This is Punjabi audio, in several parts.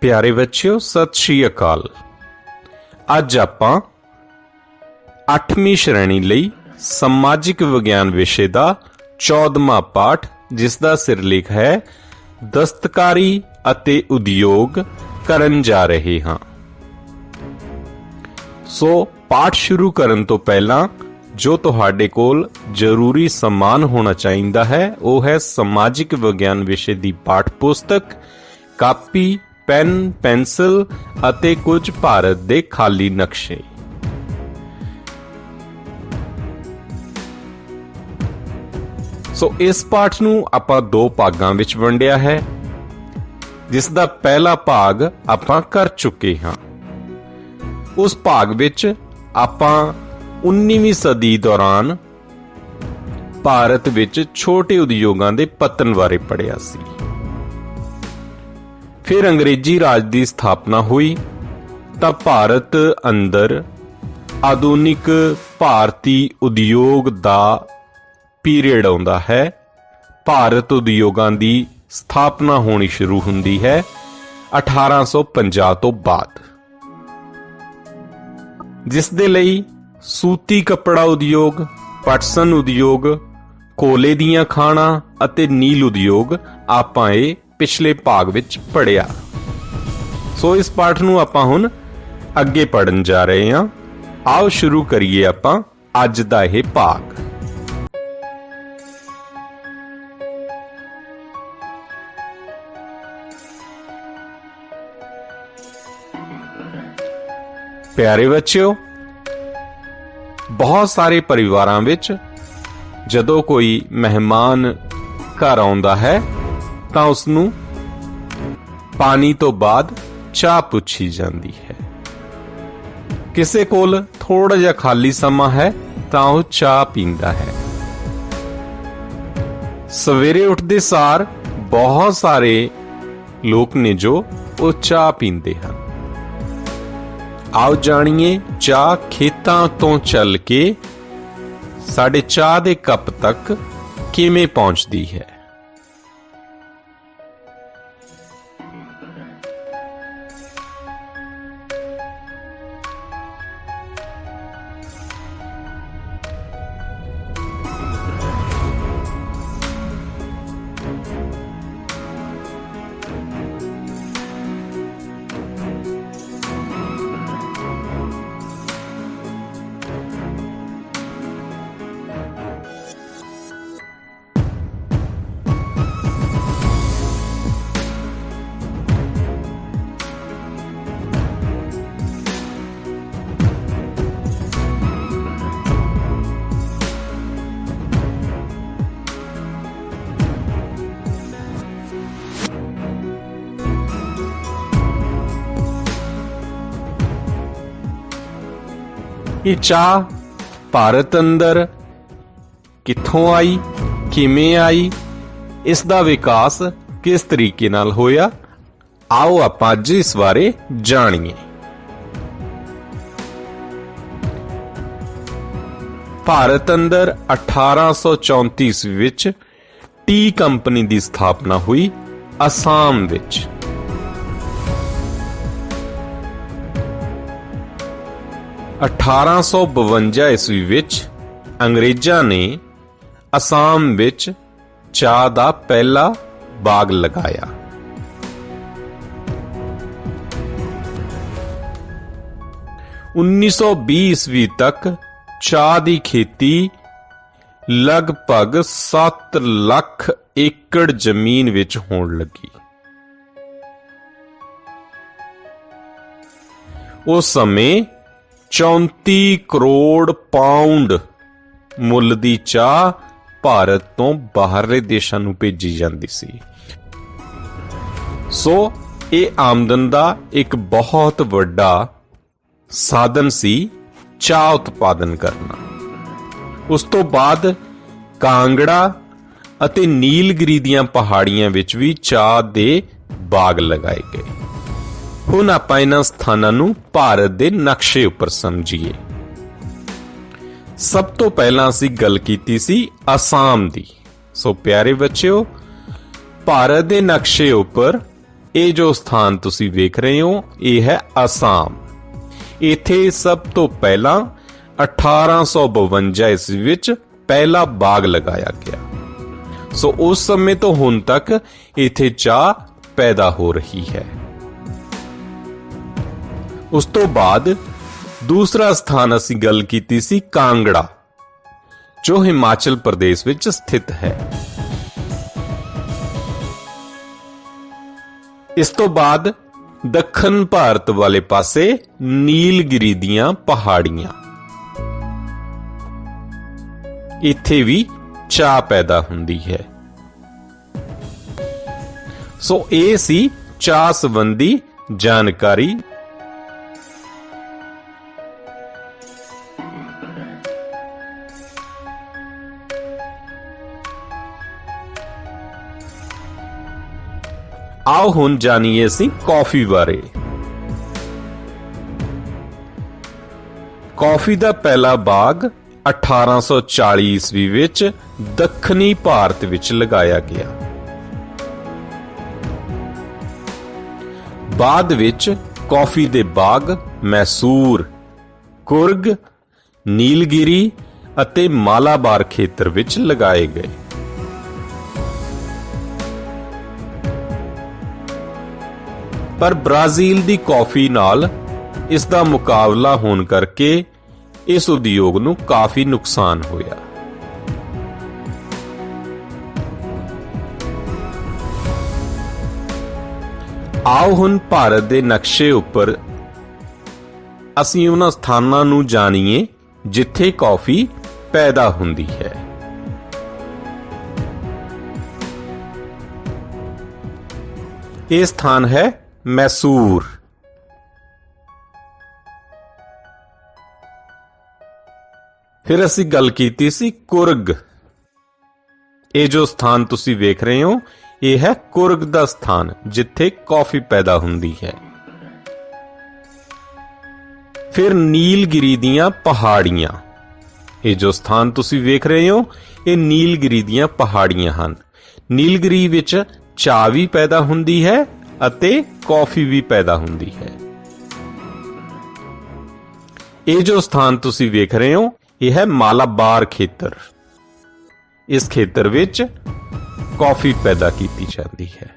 प्यारे बच्चों सत श्री अकाल। अज आपां 8वीं श्रेणी लई समाजिक विज्ञान विषय का 14वां पाठ जिसका सिरलेख है दस्तकारी अते उद्योग करन जा रहे हां। सो पाठ शुरू करन तो पहला जो तुहाडे कोल जरूरी समान होना चाहिदा है वह है समाजिक विज्ञान विषय की पाठ पुस्तक, कापी, पेन, पेंसिल अते कुछ भारत दे खाली नक्शे। सो इस पाठ नूं आपां दो भागां विच वंडिया है, जिसदा पहला भाग आपां कर चुके हां। उस भाग विच आपां 19वीं सदी दौरान भारत विच छोटे उद्योगां दे पतन बारे पढ़िया सी। फिर अंग्रेजी राज की स्थापना हुई तो भारत अंदर आधुनिक भारतीय उद्योग का पीरियड आउंदा है। भारत उद्योगां की स्थापना होनी शुरू हुंदी है 1850 तो बाद, जिस दे लई सूती कपड़ा उद्योग, पटसन उद्योग, कोले दीयां खाणा अते नील उद्योग आपां इह पिछले भाग विच पढ़िया। सो इस पाठ नूं आपां हुण अगे पढ़न जा रहे हां। आओ शुरू करिए आपां अज दा इह भाग। प्यारे बच्चों, बहुत सारे परिवारां विच जदों कोई मेहमान घर आउंदा है तां उसनूं पानी तो बाद चाह पुछी जाती है। किसे कोल थोड़ा जिहा खाली समा है तां वो चाह पींदा है। सवेरे उठदे सार बहुत सारे लोग ने जो वो चाह पींदे हैं। आओ जानिए चाह खेतां तो चल के साडे चाह दे कप तक किवें पहुंचदी है। ये चाह भारत अंदर कित्थों आई, किवें आई, इसदा विकास किस तरीके नाल होया, आओ आपां अज इस बारे जाणीए। भारत अंदर 1834 ईस्वी विच टी कंपनी की स्थापना हुई असम विच। 1852 ईस्वी विच अंग्रेजां ने असम विच चाह दा पहला बाग लगाया। उन्नीस सौ 20 ईस्वी तक चाह दी खेती लगभग 7 लाख एकड़ जमीन विच होण लगी। उस समय 34 करोड़ पाउंड मुੱਲ ਦੀ ਚਾਹ ਭਾਰਤ ਤੋਂ ਬਾਹਰਲੇ ਦੇਸ਼ਾਂ ਨੂੰ ਭੇਜੀ ਜਾਂਦੀ ਸੀ। ਸੋ ਇਹ ਆਮਦਨ ਦਾ ਇੱਕ ਬਹੁਤ ਵੱਡਾ ਸਾਧਨ ਸੀ ਚਾਹ ਉਤਪਾਦਨ ਕਰਨਾ। ਉਸ ਤੋਂ ਬਾਅਦ ਕਾਂਗੜਾ ਅਤੇ ਨੀਲਗਿਰੀ ਦੀਆਂ ਪਹਾੜੀਆਂ ਵਿੱਚ ਵੀ ਚਾਹ ਦੇ ਬਾਗ ਲਗਾਏ ਗਏ। ਹੁਣ ਆਪਾਂ ਇਹਨਾਂ ਸਥਾਨਾਂ ਨੂੰ ਭਾਰਤ ਦੇ ਨਕਸ਼ੇ ਉੱਪਰ ਸਮਝੀਏ। ਸਭ ਤੋਂ ਪਹਿਲਾਂ ਅਸੀਂ ਗੱਲ ਕੀਤੀ ਸੀ ਅਸਾਮ ਦੀ। ਸੋ ਪਿਆਰੇ ਬੱਚਿਓ, ਭਾਰਤ ਦੇ ਨਕਸ਼ੇ ਉੱਪਰ ਇਹ ਜੋ ਸਥਾਨ ਤੁਸੀਂ ਵੇਖ ਰਹੇ ਹੋ ਇਹ ਹੈ ਅਸਾਮ। ਇੱਥੇ ਸਭ ਤੋਂ ਪਹਿਲਾਂ 1852 ਈਸਵੀ ਵਿੱਚ ਪਹਿਲਾ ਬਾਗ ਲਗਾਇਆ ਗਿਆ। ਸੋ ਉਸ ਸਮੇਂ ਤੋਂ ਹੁਣ ਤੱਕ ਇੱਥੇ ਚਾਹ ਪੈਦਾ ਹੋ ਰਹੀ ਹੈ। ਉਸ ਤੋਂ ਬਾਅਦ ਦੂਸਰਾ ਸਥਾਨ ਅਸੀਂ ਗੱਲ ਕੀਤੀ ਸੀ ਕਾਂਗੜਾ, ਜੋ ਹਿਮਾਚਲ ਪ੍ਰਦੇਸ਼ ਵਿੱਚ ਸਥਿਤ ਹੈ। ਇਸ ਤੋਂ ਬਾਅਦ ਦੱਖਣ ਭਾਰਤ ਵਾਲੇ ਪਾਸੇ ਨੀਲਗਿਰੀ ਦੀਆਂ ਪਹਾੜੀਆਂ, ਇੱਥੇ ਵੀ ਚਾਹ ਪੈਦਾ ਹੁੰਦੀ ਹੈ। ਸੋ ਇਹ ਸੀ ਚਾਹ ਸੰਬੰਧੀ ਜਾਣਕਾਰੀ। ਆਓ ਹੁਣ ਜਾਣੀਏ ਅਸੀਂ ਕੌਫੀ ਬਾਰੇ। ਕੌਫੀ ਦਾ ਪਹਿਲਾ ਬਾਗ 1840 ਈਸਵੀ ਵਿੱਚ ਦੱਖਣੀ ਭਾਰਤ ਵਿੱਚ ਲਗਾਇਆ ਗਿਆ। ਬਾਅਦ ਵਿੱਚ ਕੌਫੀ ਦੇ ਬਾਗ ਮੈਸੂਰ, ਕੁਰਗ, ਨੀਲਗਿਰੀ ਅਤੇ ਮਾਲਾਬਾਰ ਖੇਤਰ ਵਿੱਚ ਲਗਾਏ ਗਏ। ਪਰ ਬ੍ਰਾਜ਼ੀਲ ਦੀ ਕੌਫੀ ਨਾਲ ਇਸ ਦਾ ਮੁਕਾਬਲਾ ਹੋਣ ਕਰਕੇ ਇਸ ਉਦਯੋਗ ਨੂੰ ਕਾਫੀ ਨੁਕਸਾਨ ਹੋਇਆ। ਆਓ ਹੁਣ ਭਾਰਤ ਦੇ ਨਕਸ਼ੇ ਉੱਪਰ ਅਸੀਂ ਉਹਨਾਂ ਸਥਾਨਾਂ ਨੂੰ ਜਾਣੀਏ ਜਿੱਥੇ ਕੌਫੀ ਪੈਦਾ ਹੁੰਦੀ ਹੈ। ਇਹ ਸਥਾਨ ਹੈ ਮੈਸੂਰ। ਫਿਰ ਅਸੀਂ ਗੱਲ ਕੀਤੀ ਸੀ ਕੁਰਗ। ਇਹ ਜੋ ਸਥਾਨ ਤੁਸੀਂ ਵੇਖ ਰਹੇ ਹੋ ਇਹ ਹੈ ਕੁਰਗ ਦਾ ਸਥਾਨ, ਜਿੱਥੇ ਕੌਫੀ ਪੈਦਾ ਹੁੰਦੀ ਹੈ। ਫਿਰ ਨੀਲਗਿਰੀ ਦੀਆਂ ਪਹਾੜੀਆਂ। ਇਹ ਜੋ ਸਥਾਨ ਤੁਸੀਂ ਵੇਖ ਰਹੇ ਹੋ ਇਹ ਨੀਲਗਿਰੀ ਦੀਆਂ ਪਹਾੜੀਆਂ ਹਨ। ਨੀਲਗਿਰੀ ਵਿੱਚ ਚਾਹ ਵੀ ਪੈਦਾ ਹੁੰਦੀ ਹੈ ਅਤੇ ਕੌਫੀ ਵੀ ਪੈਦਾ ਹੁੰਦੀ ਹੈ। ਇਹ ਜੋ ਸਥਾਨ ਤੁਸੀਂ ਵੇਖ ਰਹੇ ਹੋ ਇਹ ਹੈ ਮਾਲਾਬਾਰ ਖੇਤਰ। ਇਸ ਖੇਤਰ ਵਿੱਚ ਕੌਫੀ ਪੈਦਾ ਕੀਤੀ ਜਾਂਦੀ ਹੈ।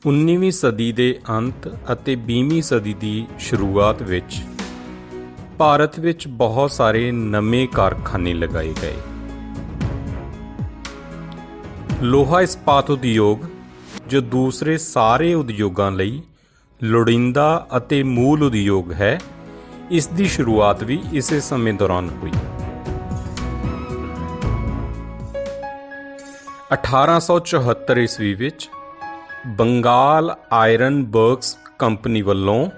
उन्नीवीं सदी ਦੇ ਅੰਤ ਅਤੇ 20ਵੀਂ ਸਦੀ ਦੀ ਸ਼ੁਰੂਆਤ ਵਿੱਚ ਭਾਰਤ ਵਿੱਚ ਬਹੁਤ ਸਾਰੇ ਨਵੇਂ ਕਾਰਖਾਨੇ ਲਗਾਏ ਗਏ। ਲੋਹਾ ਇਸਪਾਤ ਉਦਯੋਗ, ਜੋ ਦੂਸਰੇ ਸਾਰੇ ਉਦਯੋਗਾਂ ਲਈ ਲੋੜੀਂਦਾ ਅਤੇ ਮੂਲ ਉਦਯੋਗ ਹੈ, ਇਸ ਦੀ ਸ਼ੁਰੂਆਤ ਵੀ ਇਸੇ ਸਮੇਂ ਦੌਰਾਨ ਹੋਈ। 1874 ਈਸਵੀ ਵਿੱਚ ਬੰਗਾਲ ਆਇਰਨ ਵਰਕਸ ਕੰਪਨੀ ਵੱਲੋਂ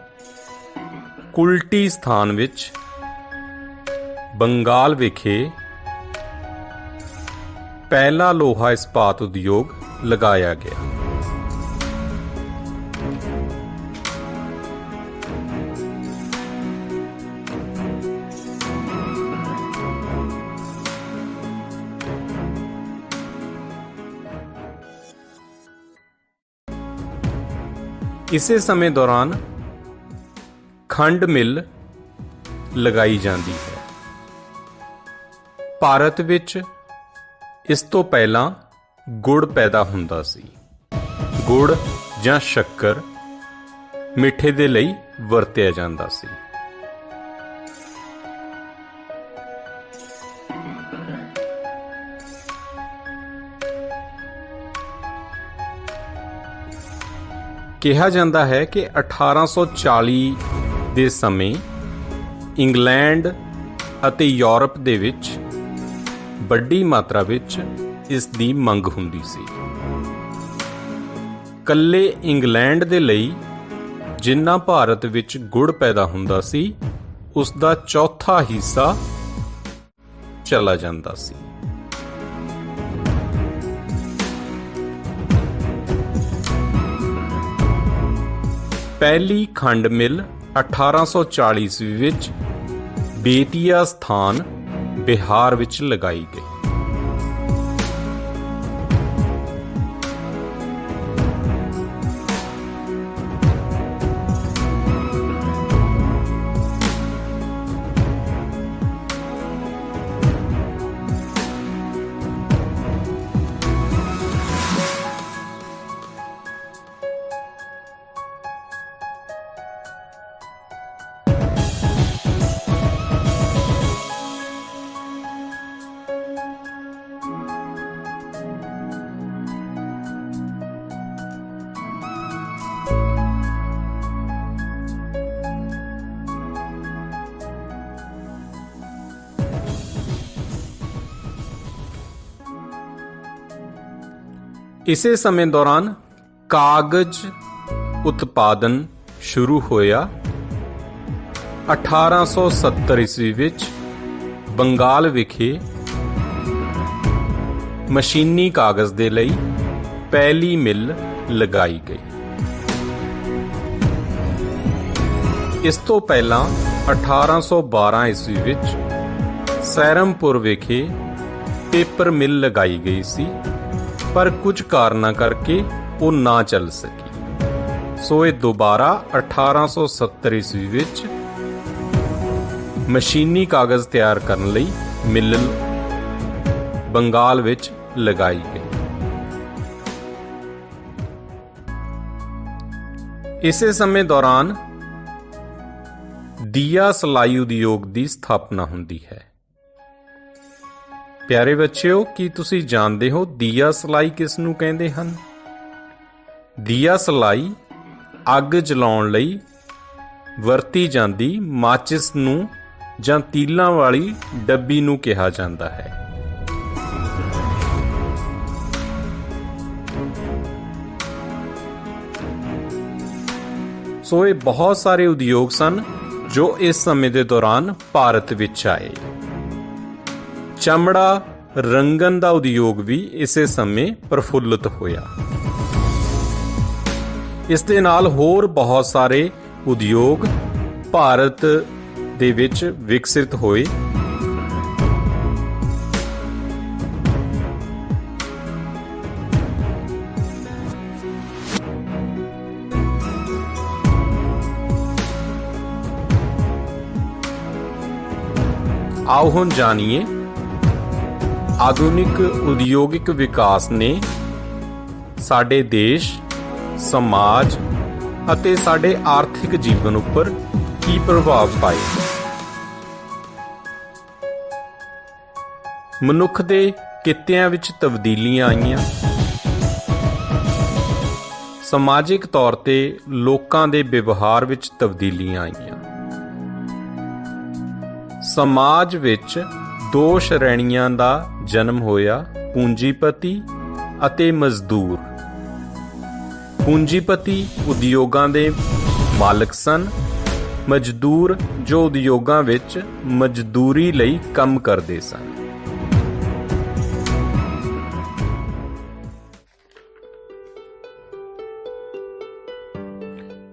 ਕੁਲਟੀ ਸਥਾਨ ਵਿੱਚ ਬੰਗਾਲ ਵਿਖੇ ਪਹਿਲਾ ਲੋਹਾ ਇਸਪਾਤ ਉਦਯੋਗ ਲਗਾਇਆ ਗਿਆ। ਇਸੇ ਸਮੇਂ ਦੌਰਾਨ ਖੰਡ ਮਿੱਲ ਲਗਾਈ ਜਾਂਦੀ ਹੈ। ਭਾਰਤ ਵਿੱਚ ਇਸ ਤੋਂ ਪਹਿਲਾਂ ਗੁੜ ਪੈਦਾ ਹੁੰਦਾ ਸੀ। ਗੁੜ ਜਾਂ ਸ਼ੱਕਰ ਮਿੱਠੇ ਦੇ ਲਈ ਵਰਤਿਆ ਜਾਂਦਾ ਸੀ। ਕਿਹਾ ਜਾਂਦਾ ਹੈ ਕਿ 1840 ਦੇ ਸਮੇਂ ਇੰਗਲੈਂਡ ਅਤੇ ਯੂਰਪ ਦੇ ਵਿੱਚ ਵੱਡੀ ਮਾਤਰਾ ਵਿੱਚ ਇਸ ਦੀ ਮੰਗ ਹੁੰਦੀ ਸੀ। ਕੱਲੇ ਇੰਗਲੈਂਡ ਦੇ ਲਈ ਜਿੰਨਾ ਭਾਰਤ ਵਿੱਚ ਗੁੜ ਪੈਦਾ ਹੁੰਦਾ ਸੀ, ਉਸ ਦਾ ਚੌਥਾ ਹਿੱਸਾ ਚਲਾ ਜਾਂਦਾ ਸੀ। ਪਹਿਲੀ ਖੰਡ ਮਿੱਲ 1840 ਈਸਵੀ ਵਿੱਚ ਬੇਤੀਆ ਸਥਾਨ ਬਿਹਾਰ ਵਿੱਚ ਲਗਾਈ ਗਈ। ਇਸੇ ਸਮੇਂ ਦੌਰਾਨ ਕਾਗਜ਼ ਉਤਪਾਦਨ ਸ਼ੁਰੂ ਹੋਇਆ। 1870 ਈਸਵੀ ਵਿੱਚ ਬੰਗਾਲ ਵਿਖੇ ਮਸ਼ੀਨੀ ਕਾਗਜ਼ ਦੇ ਲਈ ਪਹਿਲੀ ਮਿੱਲ ਲਗਾਈ ਗਈ। ਇਸ ਤੋਂ ਪਹਿਲਾਂ 1812 ਈਸਵੀ ਵਿੱਚ ਸਹਿਰਮਪੁਰ ਵਿਖੇ ਪੇਪਰ ਮਿੱਲ ਲਗਾਈ ਗਈ ਸੀ, ਪਰ ਕੁਝ ਕਾਰਨਾਂ ਕਰਕੇ ਉਹ ਨਾ ਚੱਲ ਸਕੀ। ਸੋ ਇਹ ਦੁਬਾਰਾ 1870 ਈਸਵੀ ਵਿੱਚ ਮਸ਼ੀਨੀ ਕਾਗਜ਼ ਤਿਆਰ ਕਰਨ ਲਈ ਮਿੱਲ ਬੰਗਾਲ ਵਿੱਚ ਲਗਾਈ ਗਈ। ਇਸੇ ਸਮੇਂ ਦੌਰਾਨ ਦੀਆ ਸਿਲਾਈ ਉਦਯੋਗ ਦੀ ਸਥਾਪਨਾ ਹੁੰਦੀ ਹੈ। ਪਿਆਰੇ ਬੱਚਿਓ, ਕੀ ਤੁਸੀਂ ਜਾਣਦੇ ਹੋ ਦੀਆ ਸਿਲਾਈ ਕਿਸ ਨੂੰ ਕਹਿੰਦੇ ਹਨ? ਦੀਆ ਸਿਲਾਈ ਅੱਗ ਜਲਾਉਣ ਲਈ ਵਰਤੀ ਜਾਂਦੀ ਮਾਚਿਸ ਨੂੰ ਜਾਂ ਤੀਲਾਂ ਵਾਲੀ ਡੱਬੀ ਨੂੰ ਕਿਹਾ ਜਾਂਦਾ ਹੈ। ਸੋ ਇਹ ਬਹੁਤ ਸਾਰੇ ਉਦਯੋਗ ਸਨ ਜੋ ਇਸ ਸਮੇਂ ਦੇ ਦੌਰਾਨ ਭਾਰਤ ਵਿੱਚ ਆਏ। ਚਮੜਾ ਰੰਗਣ ਦਾ ਉਦਯੋਗ ਵੀ ਇਸੇ ਸਮੇਂ ਪ੍ਰਫੁੱਲਤ ਹੋਇਆ। ਇਸ ਦੇ ਨਾਲ ਹੋਰ ਬਹੁਤ ਸਾਰੇ ਉਦਯੋਗ ਭਾਰਤ ਦੇ ਵਿੱਚ ਵਿਕਸਿਤ ਹੋਏ। ਆਓ ਹੁਣ ਜਾਣੀਏ ਆਧੁਨਿਕ ਉਦਯੋਗਿਕ ਵਿਕਾਸ ਨੇ ਸਾਡੇ ਦੇਸ਼, ਸਮਾਜ ਅਤੇ ਸਾਡੇ ਆਰਥਿਕ ਜੀਵਨ ਉੱਪਰ ਕੀ ਪ੍ਰਭਾਵ ਪਾਇਆ। ਮਨੁੱਖ ਦੇ ਕਿੱਤਿਆਂ ਵਿੱਚ ਤਬਦੀਲੀਆਂ ਆਈਆਂ। ਸਮਾਜਿਕ ਤੌਰ ਤੇ ਲੋਕਾਂ ਦੇ ਵਿਵਹਾਰ ਵਿੱਚ ਤਬਦੀਲੀਆਂ ਆਈਆਂ। ਸਮਾਜ ਵਿੱਚ ਦੋ ਸ਼੍ਰੇਣੀਆਂ ਦਾ ਜਨਮ ਹੋਇਆ, ਪੂੰਜੀਪਤੀ ਅਤੇ ਮਜ਼ਦੂਰ। ਪੂੰਜੀਪਤੀ ਉਦਯੋਗਾਂ ਦੇ ਮਾਲਕ ਸਨ, ਮਜ਼ਦੂਰ ਜੋ ਉਦਯੋਗਾਂ ਵਿੱਚ ਮਜ਼ਦੂਰੀ ਲਈ ਕੰਮ ਕਰਦੇ ਸਨ।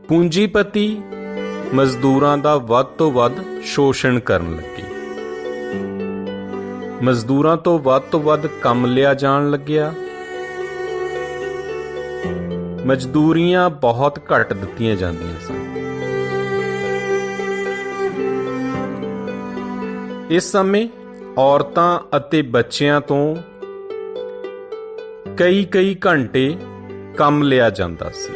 ਪੂੰਜੀਪਤੀ ਮਜ਼ਦੂਰਾਂ ਦਾ ਵੱਧ ਤੋਂ ਵੱਧ ਸ਼ੋਸ਼ਣ ਕਰਨ ਲੱਗੇ। ਮਜ਼ਦੂਰਾਂ ਤੋਂ ਵੱਧ ਕੰਮ ਲਿਆ ਜਾਣ ਲੱਗਿਆ। ਮਜ਼ਦੂਰੀਆਂ ਬਹੁਤ ਘੱਟ ਦਿੱਤੀਆਂ ਜਾਂਦੀਆਂ ਸਨ। ਇਸ ਸਮੇਂ ਔਰਤਾਂ ਅਤੇ ਬੱਚਿਆਂ ਤੋਂ ਕਈ ਘੰਟੇ ਕੰਮ ਲਿਆ ਜਾਂਦਾ ਸੀ।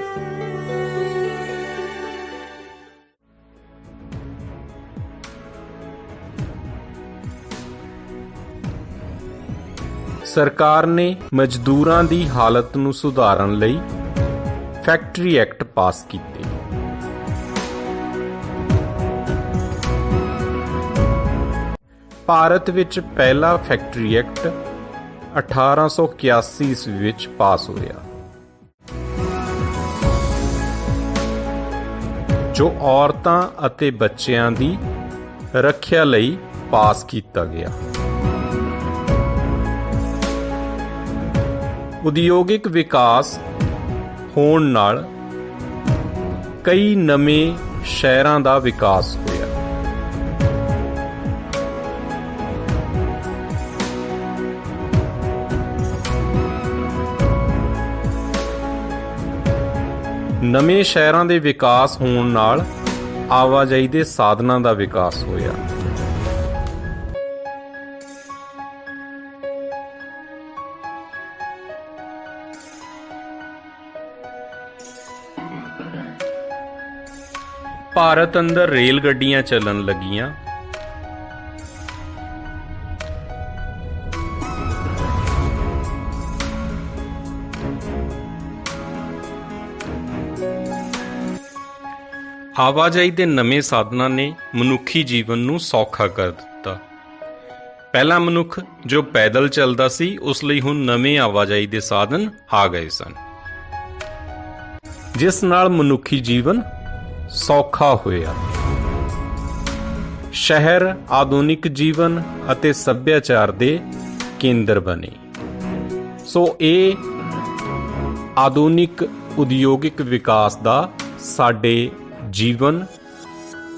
ਸਰਕਾਰ ਨੇ ਮਜ਼ਦੂਰਾਂ ਦੀ ਹਾਲਤ ਨੂੰ ਸੁਧਾਰਨ ਲਈ ਫੈਕਟਰੀ ਐਕਟ ਪਾਸ ਕੀਤੇ। ਭਾਰਤ ਵਿੱਚ ਪਹਿਲਾ ਫੈਕਟਰੀ ਐਕਟ 1881 ਈਸਵੀ ਵਿੱਚ ਪਾਸ ਹੋਇਆ, ਜੋ ਔਰਤਾਂ ਅਤੇ ਬੱਚਿਆਂ ਦੀ ਰੱਖਿਆ ਲਈ ਪਾਸ ਕੀਤਾ ਗਿਆ। ਉਦਯੋਗਿਕ ਵਿਕਾਸ ਹੋਣ ਨਾਲ ਕਈ ਨਵੇਂ ਸ਼ਹਿਰਾਂ ਦਾ ਵਿਕਾਸ ਹੋਇਆ। ਨਵੇਂ ਸ਼ਹਿਰਾਂ ਦੇ ਵਿਕਾਸ ਹੋਣ ਨਾਲ ਆਵਾਜਾਈ ਦੇ ਸਾਧਨਾਂ ਦਾ ਵਿਕਾਸ ਹੋਇਆ। ਭਾਰਤ ਅੰਦਰ ਰੇਲ ਗੱਡੀਆਂ ਚੱਲਣ ਲੱਗੀਆਂ। ਆਵਾਜਾਈ ਦੇ ਨਵੇਂ ਸਾਧਨਾਂ ਨੇ ਮਨੁੱਖੀ ਜੀਵਨ ਨੂੰ ਸੌਖਾ ਕਰ ਦਿੱਤਾ। ਪਹਿਲਾ ਮਨੁੱਖ ਜੋ ਪੈਦਲ ਚੱਲਦਾ ਸੀ, ਉਸ ਲਈ ਹੁਣ ਨਵੇਂ ਆਵਾਜਾਈ ਦੇ ਸਾਧਨ ਆ ਗਏ ਸਨ, ਜਿਸ ਨਾਲ ਮਨੁੱਖੀ ਜੀਵਨ ਸੌਖਾ ਹੋਇਆ। ਸ਼ਹਿਰ ਆਧੁਨਿਕ ਜੀਵਨ ਅਤੇ ਸੱਭਿਆਚਾਰ ਦੇ ਕੇਂਦਰ ਬਣੇ। ਸੋ ਇਹ ਆਧੁਨਿਕ ਉਦਯੋਗਿਕ ਵਿਕਾਸ ਦਾ ਸਾਡੇ ਜੀਵਨ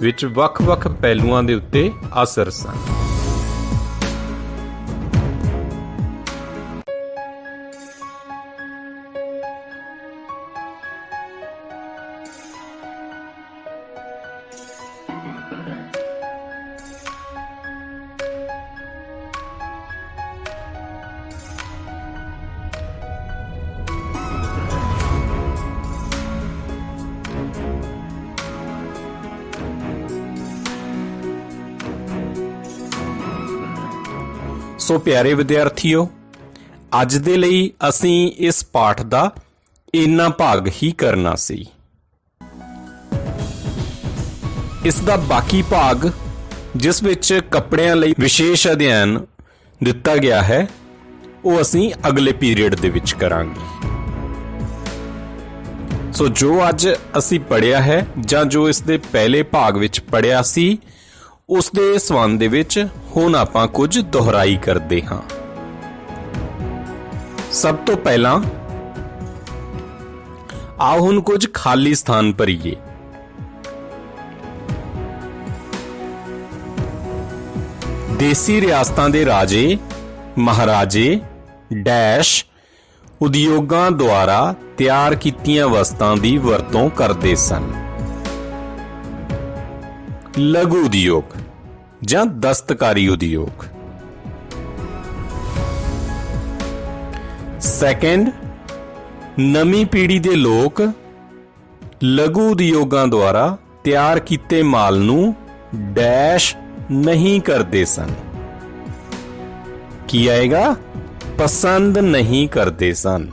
ਵਿੱਚ ਵੱਖ-ਵੱਖ ਪਹਿਲੂਆਂ ਦੇ ਉੱਤੇ ਅਸਰ ਸਨ। ਸੋ ਪਿਆਰੇ ਵਿਦਿਆਰਥੀਓ, ਅੱਜ ਦੇ ਲਈ ਅਸੀਂ ਇਸ ਪਾਠ ਦਾ ਇੰਨਾ ਭਾਗ ਹੀ ਕਰਨਾ ਸੀ। ਇਸ ਦਾ ਬਾਕੀ ਭਾਗ, ਜਿਸ ਵਿੱਚ ਕੱਪੜਿਆਂ ਲਈ ਵਿਸ਼ੇਸ਼ ਅਧਿਐਨ ਦਿੱਤਾ ਗਿਆ ਹੈ, ਉਹ ਅਸੀਂ ਅਗਲੇ ਪੀਰੀਅਡ ਦੇ ਵਿੱਚ ਕਰਾਂਗੇ। ਸੋ ਜੋ ਅੱਜ ਅਸੀਂ ਪੜ੍ਹਿਆ ਹੈ ਜਾਂ ਜੋ ਇਸ ਦੇ ਪਹਿਲੇ ਭਾਗ ਵਿੱਚ ਪੜ੍ਹਿਆ ਸੀ, ਉਸ ਦੇ ਸੰਬੰਧ ਦੇ ਵਿੱਚ ਹੁਣ ਆਪਾਂ ਕੁਝ ਦੁਹਰਾਈ ਕਰਦੇ ਹਾਂ। ਸਭ ਤੋਂ ਪਹਿਲਾਂ ਆਓ ਹੁਣ ਕੁਝ ਖਾਲੀ ਸਥਾਨ ਭਰੀਏ। ਦੇਸੀ ਰਿਆਸਤਾਂ ਦੇ ਰਾਜੇ ਮਹਾਰਾਜੇ ਡੈਸ਼ ਉਦਯੋਗਾਂ ਦੁਆਰਾ ਤਿਆਰ ਕੀਤੀਆਂ ਵਸਤਾਂ ਦੀ ਵਰਤੋਂ ਕਰਦੇ ਸਨ। ਲਘੂ ਉਦਯੋਗ ਜਾਂ ਦਸਤਕਾਰੀ ਉਦਯੋਗ। ਸੈਕੰਡ, ਨਵੀਂ ਪੀੜ੍ਹੀ ਦੇ ਲੋਕ ਲਘੂ ਉਦਯੋਗਾਂ ਦੁਆਰਾ ਤਿਆਰ ਕੀਤੇ ਮਾਲ ਨੂੰ ਡੈਸ਼ ਨਹੀਂ ਕਰਦੇ ਸਨ। ਕੀ ਆਏਗਾ? ਪਸੰਦ ਨਹੀਂ ਕਰਦੇ ਸਨ।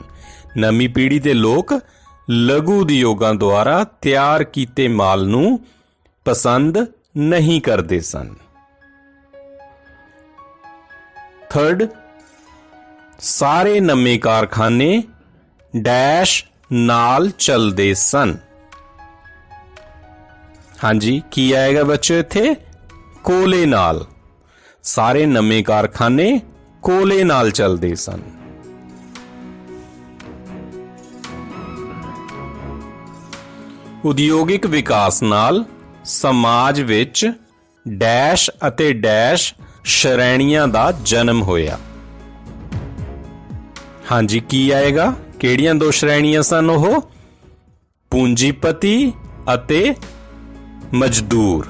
ਨਵੀਂ ਪੀੜ੍ਹੀ ਦੇ ਲੋਕ ਲਘੂ ਉਦਯੋਗਾਂ ਦੁਆਰਾ ਤਿਆਰ ਕੀਤੇ ਮਾਲ ਨੂੰ ਪਸੰਦ ਨਹੀਂ ਕਰਦੇ ਸਨ। ਥਰਡ, ਸਾਰੇ ਨਵੇਂ ਕਾਰਖਾਨੇ ਡੈਸ਼ ਨਾਲ ਚੱਲਦੇ ਸਨ। ਹਾਂਜੀ, ਕੀ ਆਏਗਾ ਬੱਚੋ ਇੱਥੇ? ਕੋਲੇ ਨਾਲ। ਸਾਰੇ ਨਵੇਂ ਕਾਰਖਾਨੇ ਕੋਲੇ ਨਾਲ ਚੱਲਦੇ ਸਨ। ਉਦਯੋਗਿਕ ਵਿਕਾਸ ਨਾਲ ਸਮਾਜ ਵਿੱਚ ਡੈਸ਼ ਅਤੇ ਡੈਸ਼ ਸ਼੍ਰੇਣੀਆਂ ਦਾ ਜਨਮ ਹੋਇਆ। ਹਾਂਜੀ, ਕੀ ਆਏਗਾ? ਕਿਹੜੀਆਂ ਦੋ ਸ਼੍ਰੇਣੀਆਂ ਸਨ ਉਹ? ਪੂੰਜੀਪਤੀ ਅਤੇ ਮਜ਼ਦੂਰ।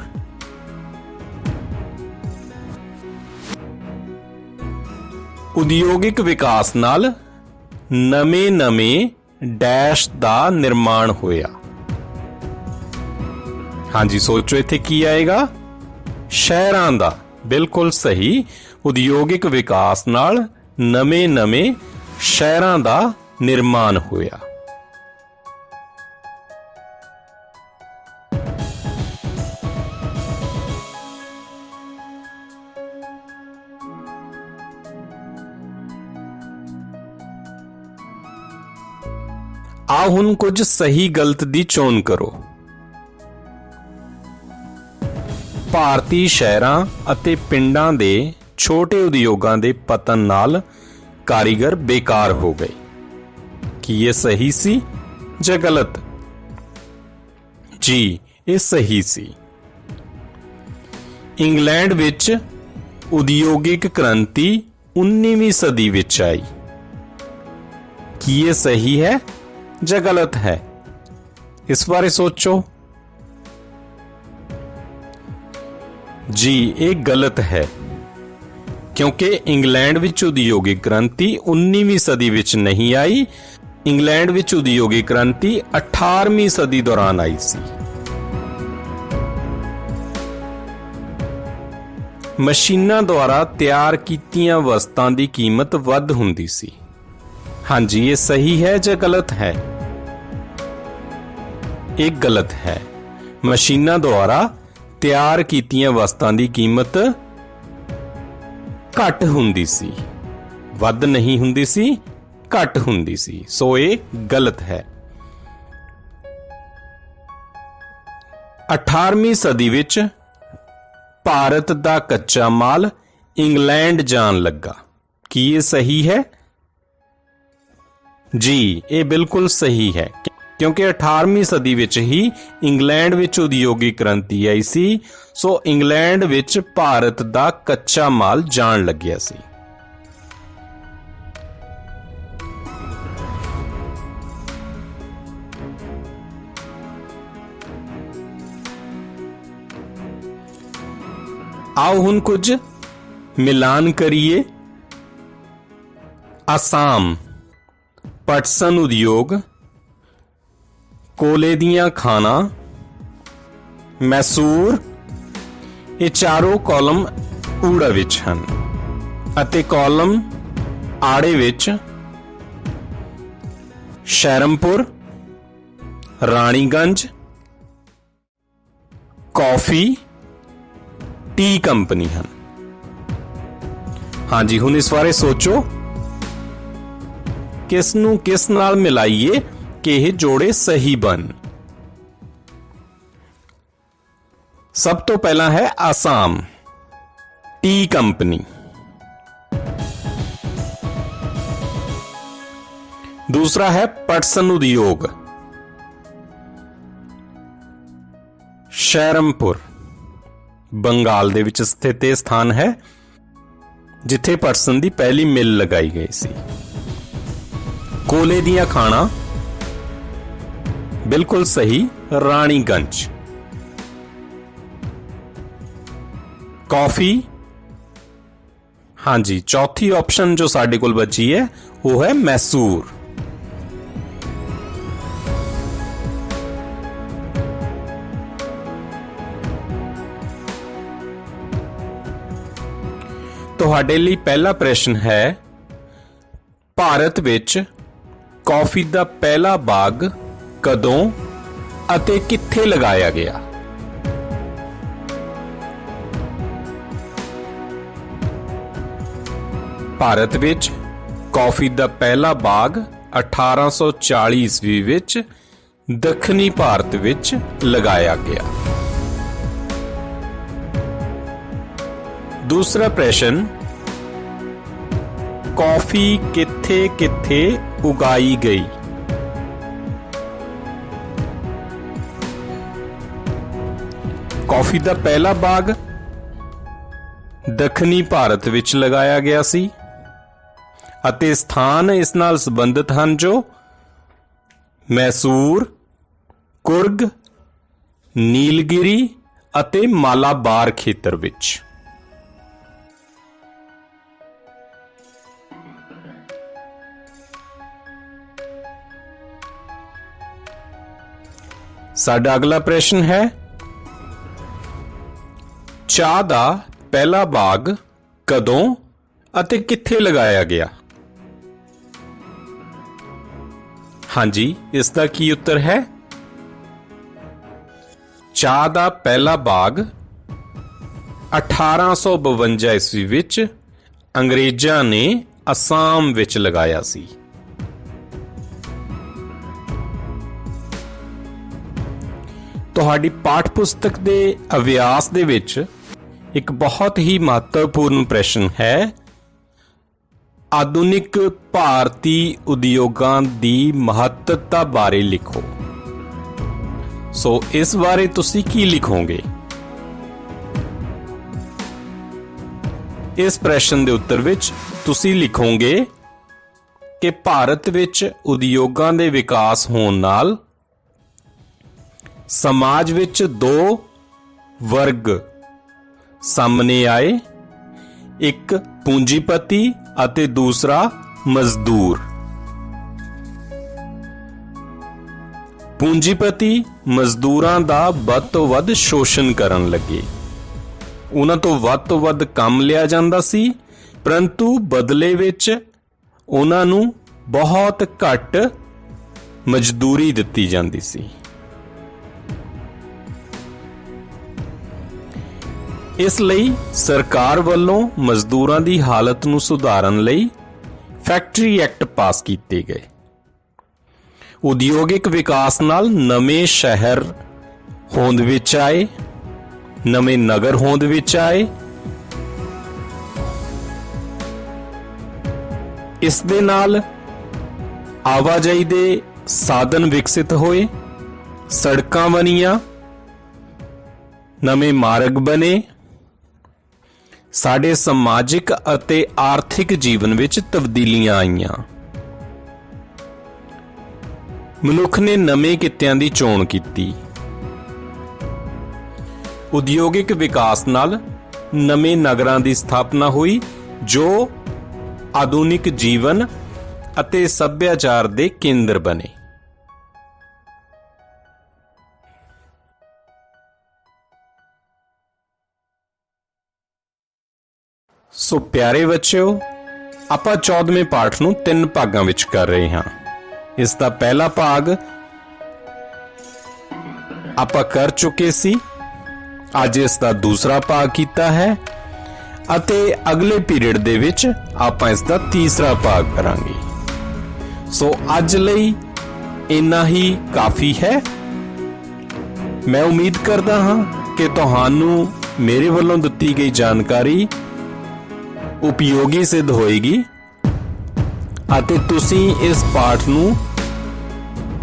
ਉਦਯੋਗਿਕ ਵਿਕਾਸ ਨਾਲ ਨਵੇਂ-ਨਵੇਂ ਡੈਸ਼ ਦਾ ਨਿਰਮਾਣ ਹੋਇਆ। ਹਾਂਜੀ, ਸੋਚੋ ਇੱਥੇ ਕੀ ਆਏਗਾ? ਸ਼ਹਿਰਾਂ ਦਾ। ਬਿਲਕੁਲ ਸਹੀ। ਉਦਯੋਗਿਕ ਵਿਕਾਸ ਨਾਲ ਨਵੇਂ-ਨਵੇਂ ਸ਼ਹਿਰਾਂ ਦਾ ਨਿਰਮਾਣ ਹੋਇਆ। ਆਓ ਹੁਣ ਕੁਝ ਸਹੀ ਗਲਤ ਦੀ ਚੋਣ ਕਰੋ। ਭਾਰਤੀ ਸ਼ਹਿਰਾਂ ਅਤੇ ਪਿੰਡਾਂ ਦੇ ਛੋਟੇ ਉਦਯੋਗਾਂ ਦੇ ਪਤਨ ਨਾਲ ਕਾਰੀਗਰ ਬੇਕਾਰ ਹੋ ਗਏ। ਕੀ ਇਹ ਸਹੀ ਸੀ ਜਾਂ ਗਲਤ? ਜੀ, ਇਹ ਸਹੀ ਸੀ। ਇੰਗਲੈਂਡ ਵਿੱਚ ਉਦਯੋਗਿਕ ਕ੍ਰਾਂਤੀ 19ਵੀਂ ਸਦੀ ਵਿੱਚ ਆਈ। ਕੀ ਇਹ ਸਹੀ ਹੈ ਜਾਂ ਗਲਤ ਹੈ? ਇਸ ਬਾਰੇ ਸੋਚੋ। ਜੀ, ਇਹ ਗਲਤ ਹੈ, ਕਿਉਂਕਿ ਇੰਗਲੈਂਡ ਵਿੱਚ ਉਦਯੋਗਿਕ ਕ੍ਰਾਂਤੀ 19ਵੀਂ ਸਦੀ ਵਿੱਚ ਨਹੀਂ ਆਈ। ਇੰਗਲੈਂਡ ਵਿੱਚ ਉਦਯੋਗਿਕ ਕ੍ਰਾਂਤੀ 18ਵੀਂ ਸਦੀ ਦੌਰਾਨ ਆਈ ਸੀ। ਮਸ਼ੀਨਾਂ ਦੁਆਰਾ ਤਿਆਰ ਕੀਤੀਆਂ ਵਸਤਾਂ ਦੀ ਕੀਮਤ ਵੱਧ ਹੁੰਦੀ ਸੀ। ਹਾਂਜੀ, ਇਹ ਸਹੀ ਹੈ ਜਾਂ ਗਲਤ ਹੈ? ਇਹ ਗਲਤ ਹੈ। ਮਸ਼ੀਨਾਂ ਦੁਆਰਾ ਤਿਆਰ ਕੀਤੀਆਂ ਵਸਤਾਂ ਦੀ ਕੀਮਤ ਘੱਟ ਹੁੰਦੀ ਸੀ, ਵੱਧ ਨਹੀਂ ਹੁੰਦੀ ਸੀ, ਘੱਟ ਹੁੰਦੀ ਸੀ। ਸੋ ਇਹ ਗਲਤ ਹੈ। 18ਵੀਂ ਸਦੀ ਵਿੱਚ ਭਾਰਤ ਦਾ ਕੱਚਾ ਮਾਲ ਇੰਗਲੈਂਡ ਜਾਣ ਲੱਗਾ। ਕੀ ਇਹ ਸਹੀ ਹੈ? ਜੀ, ਇਹ ਬਿਲਕੁਲ ਸਹੀ ਹੈ, ਕਿਉਂਕਿ 18ਵੀਂ ਸਦੀ ਵਿੱਚ ਹੀ ਇੰਗਲੈਂਡ ਵਿੱਚ ਉਦਯੋਗਿਕ ਕ੍ਰਾਂਤੀ ਆਈ ਸੀ। ਸੋ ਇੰਗਲੈਂਡ ਵਿੱਚ ਭਾਰਤ ਦਾ ਕੱਚਾ ਮਾਲ ਜਾਣ ਲੱਗਿਆ ਸੀ। ਆਓ ਹੁਣ ਕੁਝ ਮਿਲਾਨ ਕਰੀਏ। ਆਸਾਮ ਪਟਸਨ ਉਦਯੋਗ, ਕੋਲੇ ਦੀਆਂ ਖਾਣਾਂ, ਮੈਸੂਰ, ਇਹ ਚਾਰੋਂ ਕਾਲਮ ਊੜਾ ਵਿੱਚ ਹਨ ਅਤੇ ਕਾਲਮ ਆੜੇ ਵਿੱਚ ਸ਼ਹਿਰਮਪੁਰ, ਰਾਣੀਗੰਜ, ਕੌਫੀ, ਟੀ ਕੰਪਨੀ ਹਨ। ਹਾਂਜੀ, ਹੁਣ ਇਸ ਬਾਰੇ ਸੋਚੋ, ਕਿਸ ਨੂੰ ਕਿਸ ਨਾਲ ਮਿਲਾਈਏ ਕਿ ਇਹ ਜੋੜੇ ਸਹੀ ਬਣ। ਸਭ ਤੋਂ ਪਹਿਲਾਂ ਹੈ ਆਸਾਮ ਟੀ ਕੰਪਨੀ। ਦੂਸਰਾ ਹੈ ਪਟਸਨ ਉਦਯੋਗ, ਸ਼ਹਿਰਮਪੁਰ ਬੰਗਾਲ ਦੇ ਵਿੱਚ ਸਥਿਤ ਇਹ ਸਥਾਨ ਹੈ ਜਿੱਥੇ ਪਟਸਨ ਦੀ ਪਹਿਲੀ ਮਿਲ ਲਗਾਈ ਗਈ ਸੀ। ਕੋਲੇ ਦੀਆਂ ਖਾਣਾਂ ਬਿਲਕੁਲ ਸਹੀ, ਰਾਣੀਗੰਜ। ਕੌਫੀ, ਹਾਂਜੀ, ਚੌਥੀ ਆਪਸ਼ਨ ਜੋ ਸਾਡੇ ਕੋਲ ਬਚੀ ਹੈ ਉਹ ਹੈ ਮੈਸੂਰ। ਤੁਹਾਡੇ ਲਈ ਪਹਿਲਾ ਪ੍ਰਸ਼ਨ ਹੈ, ਭਾਰਤ ਵਿੱਚ ਕੌਫੀ ਦਾ ਪਹਿਲਾ ਬਾਗ ਕਦੋਂ ਅਤੇ ਕਿੱਥੇ ਲਗਾਇਆ ਗਿਆ? ਭਾਰਤ ਵਿੱਚ ਕੌਫੀ ਦਾ ਪਹਿਲਾ ਬਾਗ 1840 ਈਸਵੀ ਵਿੱਚ ਦੱਖਣੀ ਭਾਰਤ ਵਿੱਚ ਲਗਾਇਆ ਗਿਆ। ਦੂਸਰਾ ਪ੍ਰਸ਼ਨ, ਕੌਫੀ ਕਿੱਥੇ-ਕਿੱਥੇ ਉਗਾਈ ਗਈ? ਕੌਫੀ ਦਾ ਪਹਿਲਾ ਬਾਗ ਦੱਖਣੀ ਭਾਰਤ ਵਿੱਚ ਲਗਾਇਆ ਗਿਆ ਸੀ ਅਤੇ ਸਥਾਨ ਇਸ ਨਾਲ ਸੰਬੰਧਿਤ ਹਨ ਜੋ ਮੈਸੂਰ, ਕੁਰਗ, ਨੀਲਗਿਰੀ ਅਤੇ ਮਾਲਾਬਾਰ ਖੇਤਰ ਵਿੱਚ। ਸਾਡਾ ਅਗਲਾ ਪ੍ਰਸ਼ਨ ਹੈ, ਚਾਹ ਦਾ ਪਹਿਲਾ ਬਾਗ ਕਦੋਂ ਅਤੇ ਕਿੱਥੇ ਲਗਾਇਆ ਗਿਆ? ਹਾਂਜੀ, ਇਸ ਦਾ ਕੀ ਉੱਤਰ ਹੈ? ਚਾਹ ਦਾ ਪਹਿਲਾ ਬਾਗ 1852 ਈਸਵੀ ਵਿੱਚ ਅੰਗਰੇਜ਼ਾਂ ਨੇ ਅਸਾਮ ਵਿੱਚ ਲਗਾਇਆ ਸੀ। ਤੁਹਾਡੀ ਪਾਠ ਪੁਸਤਕ ਦੇ ਅਭਿਆਸ ਦੇ ਵਿੱਚ ਇੱਕ ਬਹੁਤ ਹੀ ਮਹੱਤਵਪੂਰਨ ਪ੍ਰਸ਼ਨ ਹੈ, ਆਧੁਨਿਕ ਭਾਰਤੀ ਉਦਯੋਗਾਂ ਦੀ ਮਹੱਤਤਾ ਬਾਰੇ ਲਿਖੋ। ਸੋ ਇਸ ਬਾਰੇ ਤੁਸੀਂ ਕੀ ਲਿਖੋਗੇ? ਇਸ ਪ੍ਰਸ਼ਨ ਦੇ ਉੱਤਰ ਵਿੱਚ ਤੁਸੀਂ ਲਿਖੋਗੇ ਕਿ ਭਾਰਤ ਵਿੱਚ ਉਦਯੋਗਾਂ ਦੇ ਵਿਕਾਸ ਹੋਣ ਨਾਲ ਸਮਾਜ ਵਿੱਚ ਦੋ ਵਰਗ ਸਾਹਮਣੇ ਆਏ, ਇੱਕ ਪੂੰਜੀਪਤੀ ਅਤੇ ਦੂਸਰਾ ਮਜ਼ਦੂਰ। ਪੂੰਜੀਪਤੀ ਮਜ਼ਦੂਰਾਂ ਦਾ ਵੱਧ ਤੋਂ ਵੱਧ ਸ਼ੋਸ਼ਣ ਕਰਨ ਲੱਗੇ। ਉਹਨਾਂ ਤੋਂ ਵੱਧ ਕੰਮ ਲਿਆ ਜਾਂਦਾ ਸੀ, ਪਰੰਤੂ ਬਦਲੇ ਵਿੱਚ ਉਹਨਾਂ ਨੂੰ ਬਹੁਤ ਘੱਟ ਮਜ਼ਦੂਰੀ ਦਿੱਤੀ ਜਾਂਦੀ ਸੀ। ਇਸ ਲਈ ਸਰਕਾਰ ਵੱਲੋਂ ਮਜ਼ਦੂਰਾਂ ਦੀ ਹਾਲਤ ਨੂੰ ਸੁਧਾਰਨ ਲਈ ਫੈਕਟਰੀ ਐਕਟ ਪਾਸ ਕੀਤੇ ਗਏ। ਉਦਯੋਗਿਕ ਵਿਕਾਸ ਨਾਲ ਨਵੇਂ ਸ਼ਹਿਰ ਹੋਂਦ ਵਿੱਚ ਆਏ, ਨਵੇਂ ਨਗਰ ਹੋਂਦ ਵਿੱਚ ਆਏ। ਇਸ ਦੇ ਨਾਲ ਆਵਾਜਾਈ ਦੇ ਸਾਧਨ ਵਿਕਸਿਤ ਹੋਏ, ਸੜਕਾਂ ਬਣੀਆਂ, ਨਵੇਂ ਮਾਰਗ ਬਣੇ। ਸਾਡੇ ਸਮਾਜਿਕ ਅਤੇ ਆਰਥਿਕ ਜੀਵਨ ਵਿੱਚ ਤਬਦੀਲੀਆਂ ਆਈਆਂ। ਮਨੁੱਖ ਨੇ ਨਵੇਂ ਕਿੱਤਿਆਂ ਦੀ ਚੋਣ ਕੀਤੀ। ਉਦਯੋਗਿਕ ਵਿਕਾਸ ਨਾਲ ਨਵੇਂ ਨਗਰਾਂ ਦੀ ਸਥਾਪਨਾ ਹੋਈ ਜੋ ਆਧੁਨਿਕ ਜੀਵਨ ਅਤੇ ਸੱਭਿਆਚਾਰ ਦੇ ਕੇਂਦਰ ਬਣੇ। ਸੋ ਪਿਆਰੇ ਬੱਚਿਓ, ਆਪਾਂ 14ਵੇਂ ਪਾਠ ਨੂੰ 3 ਭਾਗਾਂ ਵਿੱਚ ਕਰ ਰਹੇ ਹਾਂ। ਇਸ ਦਾ ਪਹਿਲਾ ਭਾਗ ਆਪਾਂ ਕਰ ਚੁੱਕੇ ਸੀ। ਅੱਜ ਇਸ ਦਾ ਦੂਸਰਾ ਭਾਗ ਕੀਤਾ ਹੈ ਅਤੇ ਅਗਲੇ ਪੀਰੀਅਡ ਦੇ ਵਿੱਚ ਆਪਾਂ ਇਸ ਦਾ ਤੀਸਰਾ ਭਾਗ ਕਰਾਂਗੇ। ਸੋ ਅੱਜ ਲਈ ਇੰਨਾ ਹੀ ਕਾਫੀ ਹੈ। ਮੈਂ ਉਮੀਦ ਕਰਦਾ ਹਾਂ ਕਿ ਤੁਹਾਨੂੰ ਮੇਰੇ ਵੱਲੋਂ ਦਿੱਤੀ ਗਈ ਜਾਣਕਾਰੀ ਉਪਯੋਗੀ ਸਿੱਧ ਹੋਏਗੀ ਅਤੇ ਤੁਸੀਂ ਇਸ ਪਾਠ ਨੂੰ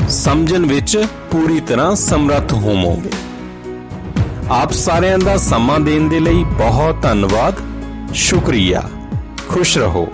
ਸਮਝਣ ਵਿੱਚ ਪੂਰੀ ਤਰ੍ਹਾਂ ਸਮਰੱਥ ਹੋਵੋਗੇ। ਆਪ ਸਾਰਿਆਂ ਦਾ ਸਮਾਂ ਦੇਣ ਦੇ ਲਈ ਬਹੁਤ ਧੰਨਵਾਦ। ਸ਼ੁਕਰੀਆ। ਖੁਸ਼ ਰਹੋ।